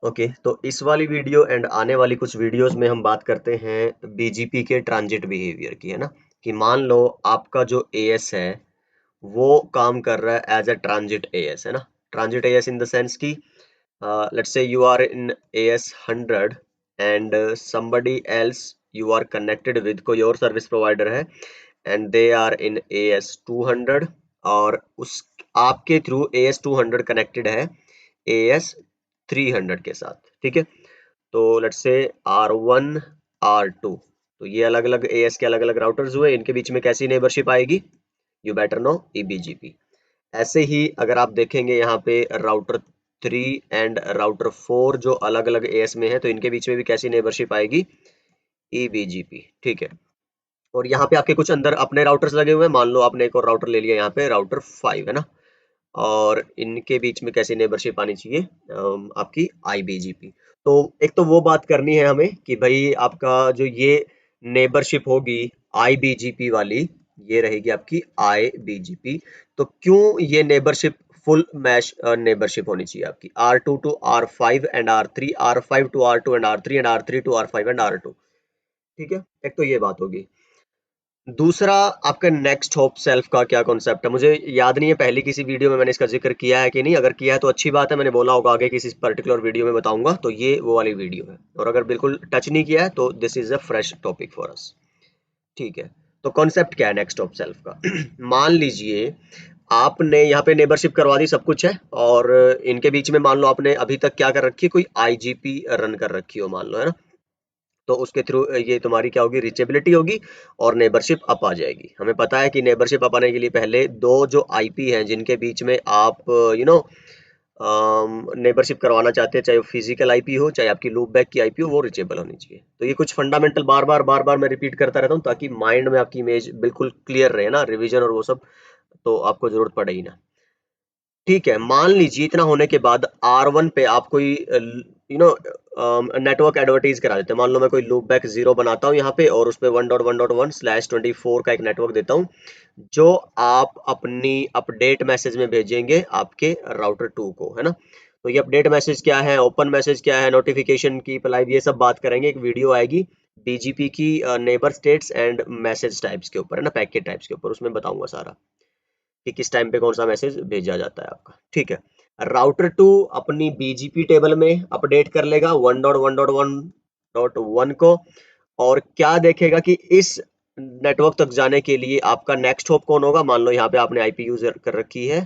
Okay, तो इस वाली वीडियो एंड आने वाली कुछ वीडियोस में हम बात करते हैं बीजीपी के ट्रांजिट बिहेवियर की, है ना? कि मान लो आपका जो एएस है वो काम कर रहा है एज अ ट्रांजिट एएस, है ना? Transit AS in the sense कि let's say you are in AS 100 and somebody else you are connected with, कोई और सर्विस प्रोवाइडर है and they are in AS 200 और उस आपके थ्रू एएस 200 कनेक्टेड है एएस 300 के साथ, ठीक है? तो लेट्स से R1 R2, तो ये अलग अलग एएस के अलग अलग राउटर्स हुए, इनके बीच में कैसी नेबरशिप आएगी? You better know, EBGP. ऐसे ही अगर आप देखेंगे यहाँ पे राउटर 3 एंड राउटर 4 जो अलग अलग एएस में है, तो इनके बीच में भी कैसी नेबरशिप आएगी? ईबीजीपी, ठीक है? और यहाँ पे आपके कुछ अंदर अपने राउटर्स लगे हुए हैं, मान लो आपने एक और राउटर ले लिया यहाँ पे राउटर 5, है ना? और इनके बीच में कैसी नेबरशिप आनी चाहिए? आपकी आईबीजीपी। तो एक तो वो बात करनी है हमें कि भाई आपका जो ये नेबरशिप होगी आईबीजीपी वाली, ये रहेगी आपकी आईबीजीपी। तो क्यों ये नेबरशिप फुल मैश नेबरशिप होनी चाहिए आपकी? R2 to R5 and R3, R5 to R2 and R3 and R3 to R5 and R2, ठीक है? एक तो ये बात होगी। दूसरा आपका नेक्स्ट होप सेल्फ का क्या कॉन्सेप्ट है, मुझे याद नहीं है पहले किसी वीडियो में मैंने इसका जिक्र किया है कि नहीं। अगर किया है तो अच्छी बात है, मैंने बोला होगा आगे किसी पर्टिकुलर वीडियो में बताऊंगा, तो ये वो वाली वीडियो है। और अगर बिल्कुल टच नहीं किया है तो this is a fresh topic for us, ठीक है? तो कॉन्सेप्ट क्या है नेक्स्ट ऑफ सेल्फ का? मान लीजिए आपने यहाँ पे नेबरशिप करवा दी, सब कुछ है, और इनके बीच में मान लो आपने अभी तक क्या कर रखी है, कोई आईजीपी रन कर रखी हो मान लो, है ना? तो उसके थ्रू ये तुम्हारी क्या होगी? रीचेबिलिटी होगी और नेबरशिप अप आ जाएगी। हमें पता है कि नेबरशिप अप आने के लिए पहले दो जो आईपी हैं जिनके बीच में आप नेबरशिप करवाना चाहते हैं, चाहे वो फिजिकल आईपी हो चाहे आपकी लूप बैक की आईपी हो, वो रीचेबल होनी चाहिए। तो ये कुछ फंडामेंटल बार बार मैं रिपीट करता रहता हूँ ताकि माइंड में आपकी इमेज बिल्कुल क्लियर रहे ना, रिवीजन और वो सब तो आपको जरूरत पड़े ही ना। ठीक है, मान लीजिए इतना होने के बाद R1 पे आप कोई नेटवर्क एडवर्टाइज करा देते हैं। मान लो मैं कोई लूप बैक 0 बनाता हूँ यहाँ पे और उस पे 1.1.1/24 का एक नेटवर्क देता हूँ, जो आप अपनी अपडेट मैसेज में भेजेंगे आपके राउटर 2 को, है ना? तो ये अपडेट मैसेज क्या है, ओपन मैसेज क्या है, नोटिफिकेशन की लाइव, ये सब बात करेंगे। एक वीडियो आएगी बीजीपी की neighbour states and message types के ऊपर, है ना, पैकेट टाइप्स के ऊपर, उसमें बताऊंगा सारा कि किस टाइम पे कौन सा मैसेज भेजा जाता है आपका, ठीक है? राउटर 2 अपनी बीजीपी टेबल में अपडेट कर लेगा 1.1.1.1 को, और क्या देखेगा कि इस नेटवर्क तक जाने के लिए आपका नेक्स्ट होप कौन होगा? मान लो यहाँ पे आपने आईपी यूज कर रखी है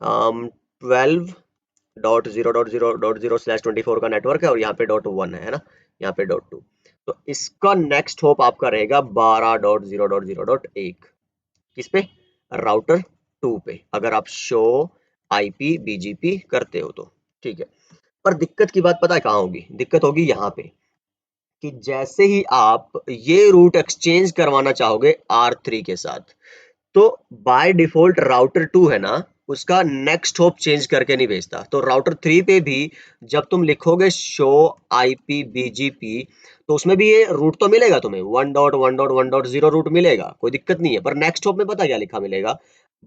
12.0.0.0/24 का नेटवर्क है और यहाँ पे .1 है ना, यहाँ पे .2। तो इसका नेक्स्ट होप आपका रहेगा 12.0.0.1, किस पे? राउटर 2 पे, अगर आप शो आईपी बीजीपी करते हो तो, ठीक है? पर दिक्कत की बात पता है कहाँ होगी? दिक्कत होगी यहाँ पे कि जैसे ही आप ये रूट एक्सचेंज करवाना चाहोगे R3 के साथ, तो बाय डिफॉल्ट राउटर 2 है ना, उसका नेक्स्ट होप चेंज करके नहीं भेजता। तो राउटर 3 पे भी जब तुम लिखोगे शो आईपी बीजीपी, तो उसमें भी ये रूट तो मिलेगा तुम्हें, 1.1.1.0 रूट मिलेगा, कोई दिक्कत नहीं है। पर नेक्स्ट होप में पता क्या लिखा मिलेगा?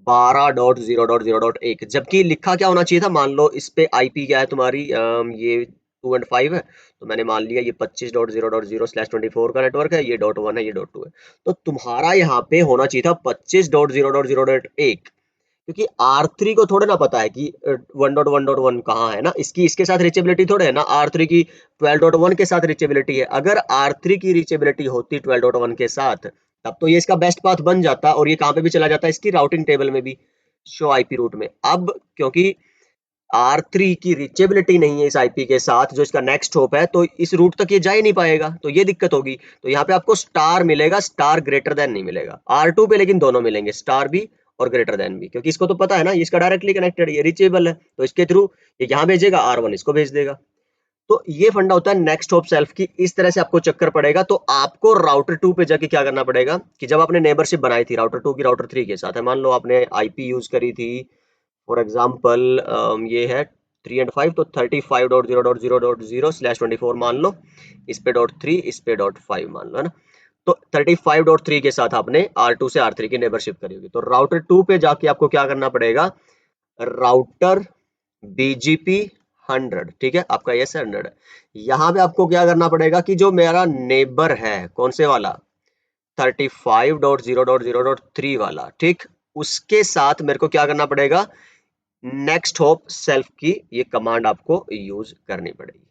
12.0.0.1, जबकि लिखा क्या होना चाहिए था? मान लो इस पे आईपी क्या है तुम्हारी, ये 2 एंड 5 है, तो मैंने मान लिया ये 25.0.0/24 का नेटवर्क है, ये .1 है, ये .2 है। तो तुम्हारा यहाँ पे होना चाहिए था 25.0.0.1, क्योंकि R3 को थोड़ा ना पता है कि 1.1.1 कहाँ है ना, इसकी इसके साथ रीचेबिलिटी थोड़े है ना, R3 की 12.1 के साथ रीचेबिलिटी है। अगर R3 की रीचेबिलिटी होती 12.1 के साथ, तब तो ये इसका बेस्ट पाथ बन जाता और ये कहाँ पे भी चला जाता है, इसकी राउटिंग टेबल में भी, शो आईपी रूट में। अब क्योंकि R3 की रीचेबिलिटी नहीं है इस आईपी के साथ जो इसका नेक्स्ट होप है, तो इस रूट तक ये जा ही नहीं पाएगा, तो ये दिक्कत होगी। तो यहाँ पे आपको स्टार मिलेगा, स्टार ग्रेटर देन नहीं मिलेगा। R2 पे लेकिन दोनों मिलेंगे, स्टार भी और ग्रेटर देन भी, क्योंकि इसको तो पता है ना, इसका डायरेक्टली कनेक्टेड, ये रीचेबल है, तो इसके थ्रू ये यहाँ भेजेगा, R1 इसको भेज देगा। तो ये फंडा होता है नेक्स्ट होप सेल्फ की। इस तरह से आपको चक्कर पड़ेगा, तो आपको राउटर 2 पे जाके क्या करना पड़ेगा कि जब आपने नेबरशिप बनाई थी राउटर 2 की राउटर 3 के साथ है, मान लो आपने आईपी यूज करी थी फॉर एग्जाम्पल, ये है 3 एंड 5, तो 35.0.0.0/24 मान लो, इस पे .3, इस पे .5 मान लो, है ना? तो 35.3 के साथ आपने R2 से R3 की नेबरशिप करी होगी, तो राउटर 2 पे जाके आपको क्या करना पड़ेगा? राउटर बीजीपी 100, ठीक है, आपका एएस 100 है। यहाँ पे आपको क्या करना पड़ेगा कि जो मेरा नेबर है, कौन से वाला, 35.0.0.3 वाला, ठीक, उसके साथ मेरे को क्या करना पड़ेगा, नेक्स्ट होप सेल्फ की ये कमांड आपको यूज करनी पड़ेगी,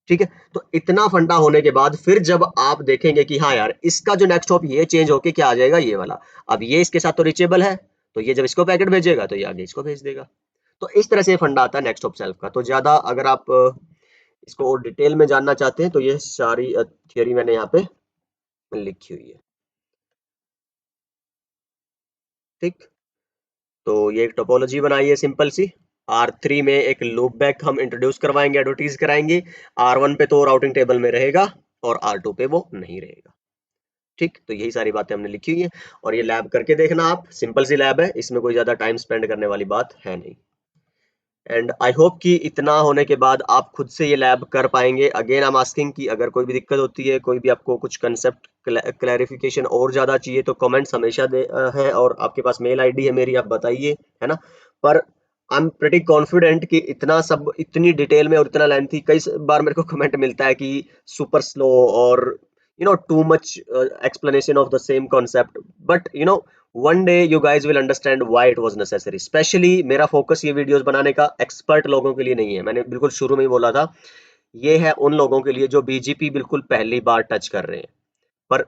ठीक है। तो इतना फंडा होने के बाद फिर जब आप देखेंगे कि हाँ यार इसका जो नेक्स्ट होप ये चेंज होके क्या आ जाएगा, ये वाला, अब ये इसके साथ तो रिचेबल है, तो ये जब इसको पैकेट भेजेगा तो ये आगे इसको भेज देगा। तो इस तरह से फंडा आता है नेक्स्ट ऑफ सेल्फ का। तो ज्यादा अगर आप इसको और डिटेल में जानना चाहते हैं तो ये सारी थियोरी मैंने यहाँ पे लिखी हुई है, ठीक। तो ये एक टोपोलॉजी बनाई है सिंपल सी। R3 में एक लूप बैक हम इंट्रोड्यूस करवाएंगे, एडवर्टीज कराएंगे। R1 पे तो राउटिंग टेबल में रहेगा और R2 पे वो नहीं रहेगा, ठीक। तो यही सारी बातें हमने लिखी हुई है और ये लैब करके देखना आप, सिंपल सी लैब है, इसमें कोई ज्यादा टाइम स्पेंड करने वाली बात है नहीं। एंड आई होप कि इतना होने के बाद आप खुद से ये लैब कर पाएंगे। अगेन आई एम आस्किंग कि अगर कोई भी दिक्कत होती है, कोई भी आपको कुछ कंसेप्ट क्लैरिफिकेशन और ज्यादा चाहिए तो कमेंट्स हमेशा है, और आपके पास मेल आईडी है मेरी, आप बताइए, है ना। पर आई एम प्रेटी कॉन्फिडेंट कि इतना सब इतनी डिटेल में और इतना लेंथी, कई बार मेरे को कमेंट मिलता है कि सुपर स्लो और too much explanation of the same concept, but one day you guys will understand why it was necessary. Especially मेरा फोकस ये वीडियोस बनाने का एक्सपर्ट लोगों के लिए नहीं है, मैंने बिल्कुल शुरू में ही बोला था, ये है उन लोगों के लिए जो बीजीपी बिल्कुल पहली बार टच कर रहे हैं। पर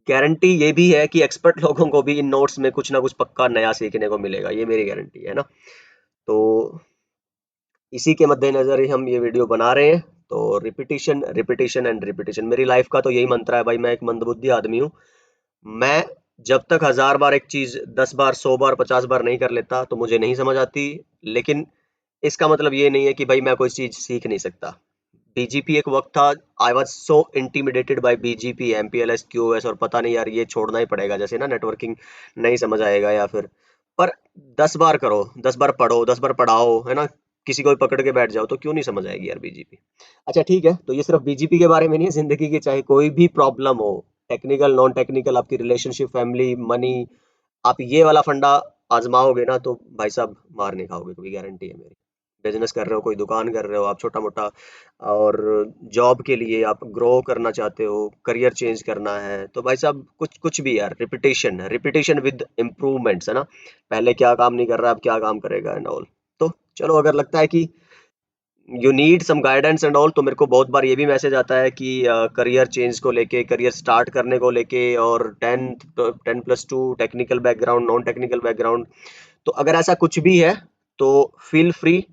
गारंटी ये भी है कि एक्सपर्ट लोगों को भी इन नोट्स में कुछ ना कुछ पक्का नया सीखने को मिलेगा, ये मेरी गारंटी है ना। तो इसी के मद्देनजर ही हम ये वीडियो बना रहे हैं। तो रिपीटिशन रिपीटिशन एंड रिपीटिशन मेरी लाइफ का तो यही मंत्र है भाई। मैं एक मंदबुद्धि आदमी हूँ, मैं जब तक 1000 बार एक चीज 10 बार 100 बार 50 बार नहीं कर लेता तो मुझे नहीं समझ आती। लेकिन इसका मतलब ये नहीं है कि भाई मैं कोई चीज सीख नहीं सकता। बीजीपी एक वक्त था, I was so intimidated by BGP, MPLS, QoS, और पता नहीं यार ये छोड़ना ही पड़ेगा, जैसे ना नेटवर्किंग नहीं समझ आएगा या फिर, पर 10 बार करो, 10 बार पढ़ो, 10 बार पढ़ाओ, है ना, किसी को भी पकड़ के बैठ जाओ तो क्यों नहीं समझ आएगी यार बीजीपी। अच्छा ठीक है, तो ये सिर्फ बीजीपी के बारे में नहीं है, जिंदगी की चाहे कोई भी प्रॉब्लम हो, टेक्निकल नॉन टेक्निकल, आपकी रिलेशनशिप, फैमिली, मनी, आप ये वाला फंडा आजमाओगे ना तो भाई साहब मार नहीं खाओगे, कोई गारंटी है मेरी। बिजनेस कर रहे हो, कोई दुकान कर रहे हो आप छोटा मोटा, और जॉब के लिए आप ग्रो करना चाहते हो, करियर चेंज करना है, तो भाई साहब कुछ कुछ भी यार, रिपीटेशन रिपीटेशन विद इम्प्रूवमेंट्स, है ना। पहले क्या काम नहीं कर रहा, अब क्या काम करेगा एंड ऑल। तो चलो, अगर लगता है कि you need some guidance and all, तो मेरे को बहुत बार ये भी मैसेज आता है कि करियर चेंज को लेके, करियर स्टार्ट करने को लेके, और 10+2 technical background, non technical background. तो अगर ऐसा कुछ भी है तो feel free,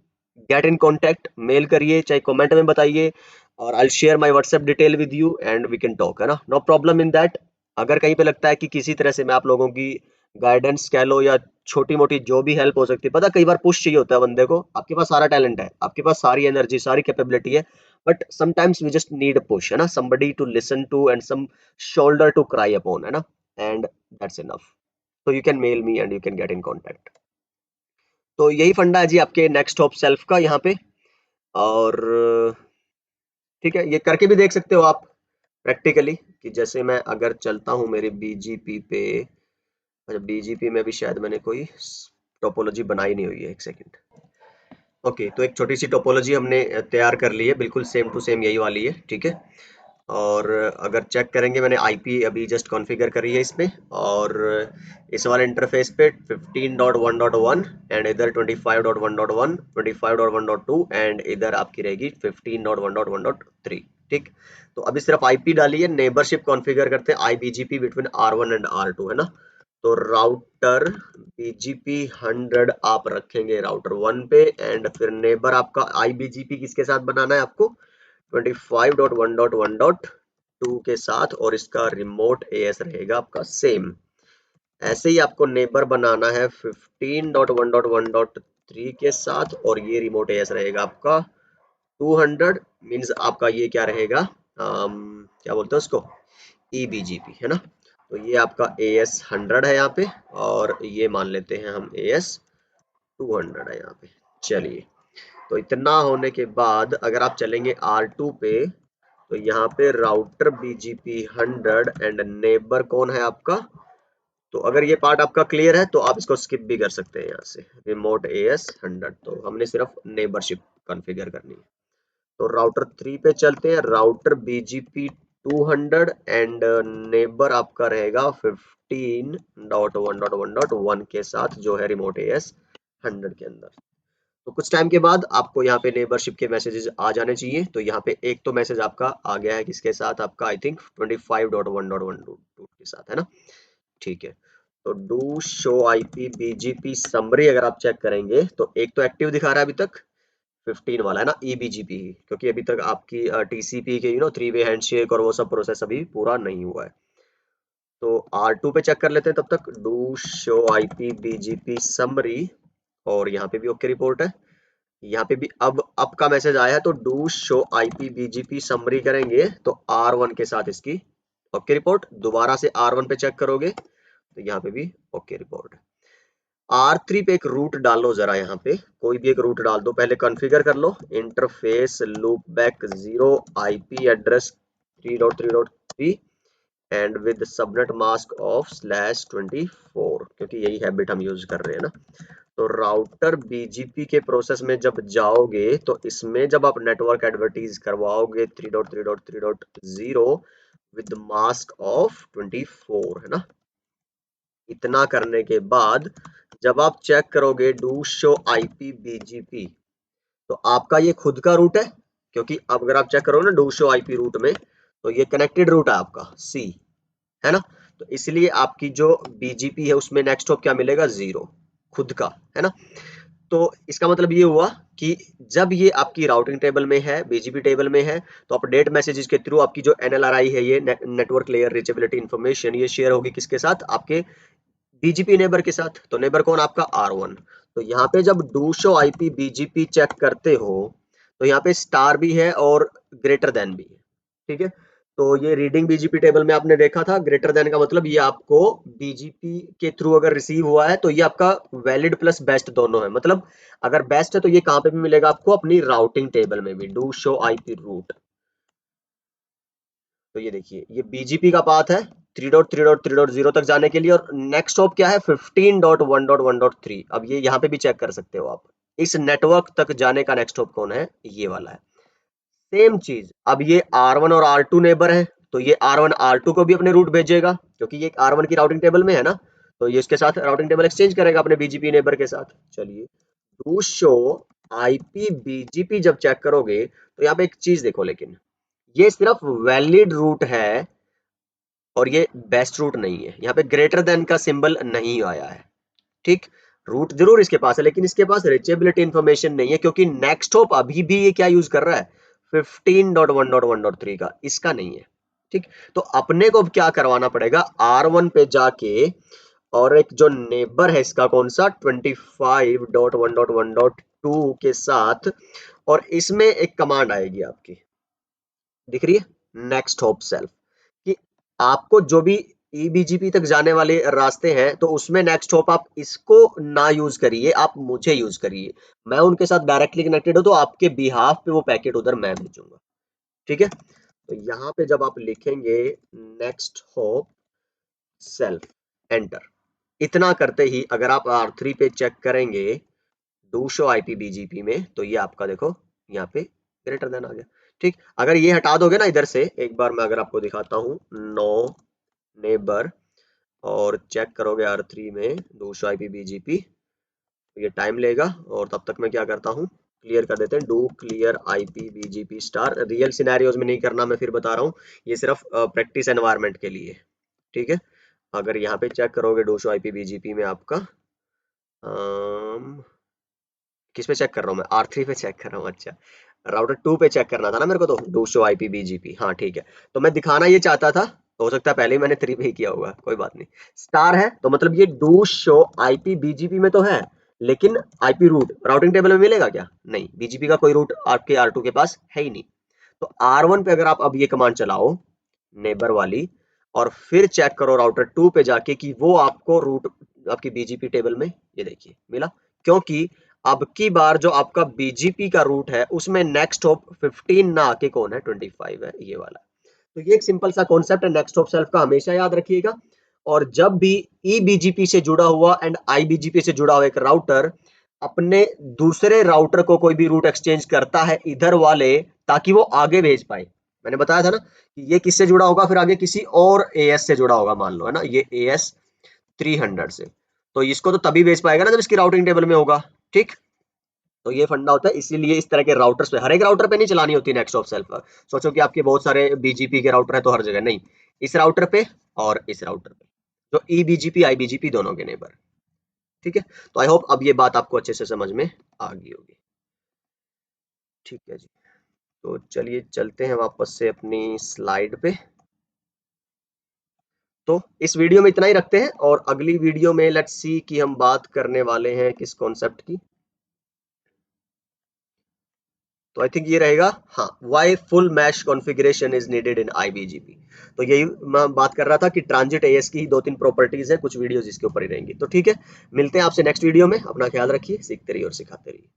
get in contact, mail करिए, चाहे कमेंट में बताइए, और I share my WhatsApp detail with you and we can talk, है ना, नो प्रॉब्लम इन दैट। अगर कहीं पे लगता है कि किसी तरह से मैं आप लोगों की गाइडेंस कह लो या छोटी मोटी जो भी हेल्प हो सकती है, पता कई बार पुश चाहिए होता है बंदे को, आपके पास सारा टैलेंट है, आपके पास सारी एनर्जी, सारी कैपेबिलिटी है, but sometimes we just need a push, है ना, somebody to listen to and some shoulder to cry upon, है ना, and that's enough. So you can mail me and you can get in contact. तो यही फंडा है जी आपके next of self का यहाँ पे। और ठीक है, ये करके भी देख सकते हो आप प्रैक्टिकली, कि जैसे मैं अगर चलता हूँ मेरे बीजीपी पे, अच्छा बीजीपी में भी शायद मैंने कोई टोपोलॉजी बनाई नहीं हुई है, एक सेकंड। ओके, तो एक छोटी सी टोपोलॉजी हमने तैयार कर ली है, बिल्कुल सेम टू सेम यही वाली है, ठीक है। और अगर चेक करेंगे, मैंने आईपी अभी जस्ट कॉन्फ़िगर करी है इसमें, और इस वाले इंटरफेस पे 15.1.1 एंड इधर 25.1.1, 25.1.2 एंड इधर आपकी रहेगी 15.1.1.3, ठीक। तो अभी सिर्फ आईपी डाली है, नेबरशिप कॉन्फ़िगर करते हैं, आईबीजीपी बिटवीन R1 एंड R2, है ना। तो राउटर बीजीपी 100 आप रखेंगे राउटर 1 पे, एंड फिर नेबर आपका आईबीजीपी किसके साथ बनाना है आपको, 25.1.1.2 के साथ, और इसका रिमोट एएस रहेगा आपका सेम। ऐसे ही आपको नेबर बनाना है 15.1.1.3 के साथ, और ये रिमोट एएस रहेगा आपका 200, मींस आपका ये क्या रहेगा, क्या बोलते हैं उसको, ईबीजीपी, है ना। तो ये आपका एएस 100 है यहाँ पे, और ये मान लेते हैं हम एएस 200 है यहाँ पे। चलिए, तो इतना होने के बाद अगर आप चलेंगे R2 पे, तो यहाँ पे राउटर BGP 100 एंड नेबर कौन है आपका तो अगर ये पार्ट आपका क्लियर है तो आप इसको स्किप भी कर सकते हैं यहाँ से। रिमोट AS 100, तो हमने सिर्फ नेबरशिप कॉन्फ़िगर करनी है। तो राउटर 3 पे चलते हैं, राउटर BGP 200 एंड नेबर आपका रहेगा 15.1.1.1 के साथ, जो है रिमोट AS 100 के अंदर। तो कुछ टाइम के बाद आपको यहाँ पे नेबरशिप के मैसेजेस आ जाने चाहिए। तो यहाँ पे एक तो मैसेज आपका आ गया है, किसके साथ, आपका आई थिंक 25.1.1.2 के साथ, है ना। ठीक है, तो do show IP BGP summary अगर आप चेक करेंगे तो एक तो एक्टिव दिखा रहा है अभी तक 15 वाला, है ना, eBGP, क्योंकि अभी तक आपकी TCP के 3 वे हैंडशेक और वो सब प्रोसेस अभी पूरा नहीं हुआ है। तो R2 पे चेक कर लेते हैं तब तक, do show IP BGP summary, और यहाँ पे भी ओके रिपोर्ट है। यहाँ पे भी अब का मैसेज आया है, तो do show IP BGP summary करेंगे तो R1 के साथ इसकी ओके रिपोर्ट। दोबारा से R1 पे चेक करोगे तो यहाँ पे भी ओके रिपोर्ट है। R3 पे एक रूट डालो, जरा यहाँ पे कोई भी एक रूट डाल दो, पहले कॉन्फ़िगर कर लो। Interface loopback 0 IP address 3.3.3 and with subnet mask of /24, क्योंकि यही हैबिट हम यूज कर रहे हैं ना। तो राउटर BGP के प्रोसेस में जब जाओगे तो इसमें जब आप नेटवर्क एडवर्टीज करवाओगे 3.3.3.0 विद मास्क ऑफ 24, है ना। इतना करने के बाद जब आप चेक करोगे डू शो IP BGP, तो आपका ये खुद का रूट है, क्योंकि अब अगर आप चेक करोगे ना डू शो IP रूट में, तो ये कनेक्टेड रूट है आपका C, है ना। तो इसलिए आपकी जो BGP है उसमें नेक्स्ट हॉप क्या मिलेगा, 0, खुद का, है ना। तो इसका मतलब ये हुआ कि जब ये आपकी राउटिंग टेबल में है, BGP टेबल में है, तो अपडेट मैसेजेस के थ्रू आपकी जो NLRI है, ये नेटवर्क लेयर रीचेबिलिटी इंफॉर्मेशन, ये शेयर होगी किसके साथ, आपके BGP नेबर के साथ। तो नेबर कौन, आपका R1। तो यहाँ पे जब do show IP BGP check करते हो तो यहाँ पे स्टार भी है और ग्रेटर देन भी है, ठीक है। तो ये रीडिंग BGP टेबल में आपने देखा था, ग्रेटर देन का मतलब ये आपको BGP के थ्रू अगर रिसीव हुआ है तो ये आपका वैलिड प्लस बेस्ट दोनों है। मतलब अगर बेस्ट है तो ये कहाँ पे भी मिलेगा आपको, अपनी राउटिंग टेबल में भी, डू शो IP रूट। तो ये देखिए, ये BGP का पाथ है 3.3.3.0 तक जाने के लिए, और नेक्स्ट हॉप क्या है 15.1.1.3। अब ये यहाँ पे भी चेक कर सकते हो आप, इस नेटवर्क तक जाने का नेक्स्ट हॉप कौन है, ये वाला है। सेम चीज, अब ये R1 और R2 नेबर है, तो ये R1 R2 को भी अपने रूट भेजेगा, क्योंकि ये R1 की राउटिंग टेबल में है ना, तो ये इसके साथ राउटिंग टेबल एक्सचेंज करेगा अपने BGP नेबर के साथ। चलिए, डू शो IP BGP जब चेक करोगे तो यहाँ पे एक चीज देखो, लेकिन ये सिर्फ वैलिड रूट है और ये बेस्ट रूट नहीं है। यहाँ पे ग्रेटर देन का सिंबल नहीं आया है, ठीक। रूट जरूर इसके पास है, लेकिन इसके पास रीचेबिलिटी इंफॉर्मेशन नहीं है, क्योंकि नेक्स्ट हॉप अभी भी ये क्या यूज कर रहा है, 15.1.1.3 का, इसका नहीं है, ठीक। तो अपने को अब क्या करवाना पड़ेगा, R1 पे जाके, और एक जो नेबर है इसका कौन सा 25.1.1.2 के साथ, और इसमें एक कमांड आएगी आपकी, दिख रही है, नेक्स्ट हॉप सेल्फ, कि आपको जो भी eBGP तक जाने वाले रास्ते हैं तो उसमें नेक्स्ट हॉप आप इसको ना यूज करिए, आप मुझे यूज करिए। मैं उनके साथ डायरेक्टली कनेक्टेड हूं तो आपके बिहाफ पे वो पैकेट उधर मैं भेजूंगा, ठीक है। तो यहाँ पे जब आप लिखेंगे नेक्स्ट हॉप सेल्फ, एंटर, इतना करते ही अगर आप R3 पे चेक करेंगे डू शो IP BGP में, तो ये आपका देखो यहाँ पे ग्रेटर देन आ गया, ठीक। अगर ये हटा दोगे ना इधर से, एक बार मैं अगर आपको दिखाता हूँ, नो नेबर, और चेक करोगे R3 में डू शो IP BGP, तो ये टाइम लेगा, और तब तक मैं क्या करता हूँ, क्लियर कर देते हैं, do clear IP BGP star. Real scenarios में नहीं करना, मैं फिर बता रहा हूँ, ये सिर्फ प्रैक्टिस एनवायरनमेंट के लिए, ठीक है। अगर यहाँ पे चेक करोगे डू शो IP BGP में आपका, किस पे चेक कर रहा हूँ मैं, R3 पे चेक कर रहा हूँ, अच्छा। राउटर 2 पे चेक करना था ना मेरे को, तो डू शो IP BGP, हाँ ठीक है। तो मैं दिखाना ये चाहता था, हो सकता है पहले ही मैंने 3 पे ही किया होगा, कोई बात नहीं। स्टार है तो मतलब ये डू शो IP BGP में तो है, लेकिन IP रूट राउटिंग टेबल में मिलेगा क्या, नहीं, BGP का कोई रूट आपके R2 के पास है ही नहीं। तो R1 पे अगर आप अब ये कमांड चलाओ, नेबर वाली, और फिर चेक करो राउटर 2 पे जाके कि वो आपको रूट आपकी BGP टेबल में, ये देखिए मिला, क्योंकि अब की बार जो आपका BGP का रूट है उसमें नेक्स्ट हॉप 15 ना आके कौन है, 25 है, ये वाला। तो ये एक सिंपल सा कॉन्सेप्ट है नेक्स्ट हॉप सेल्फ का, हमेशा याद रखिएगा। और जब भी eBGP से जुड़ा हुआ एंड iBGP से जुड़ा हुआ एक राउटर अपने दूसरे राउटर को कोई भी रूट एक्सचेंज करता है इधर वाले, ताकि वो आगे भेज पाए। मैंने बताया था ना कि ये किससे जुड़ा होगा, फिर आगे किसी और AS से जुड़ा होगा, मान लो है ना, ये AS 300 से, तो इसको तो तभी भेज पाएगा ना जब इसकी राउटिंग टेबल में होगा। ठीक, तो ये फंडा होता है, इसीलिए इस तरह के राउटर्स पे, हर एक राउटर पे नहीं चलानी होती नेक्स्ट ऑफ सेल्फ। सोचो कि आपके बहुत सारे BGP के राउटर है तो हर जगह नहीं, इस राउटर पे और इस राउटर पे, जो eBGP iBGP दोनों के नेबर। ठीक है, तो आई होप अब ये बात आपको अच्छे से समझ में आ गई होगी। ठीक है जी, तो चलिए चलते हैं वापस से अपनी स्लाइड पे। तो इस वीडियो में इतना ही रखते हैं, और अगली वीडियो में लेट्स सी कि हम बात करने वाले हैं किस कॉन्सेप्ट की। तो आई थिंक ये रहेगा, हाँ, why full mesh configuration is needed in iBGP। तो यही मैं बात कर रहा था कि ट्रांजिट AS की 2-3 प्रॉपर्टीज है, कुछ वीडियोस इसके ऊपर ही रहेंगी। तो ठीक है, मिलते हैं आपसे नेक्स्ट वीडियो में। अपना ख्याल रखिए, सीखते रहिए और सिखाते रहिए।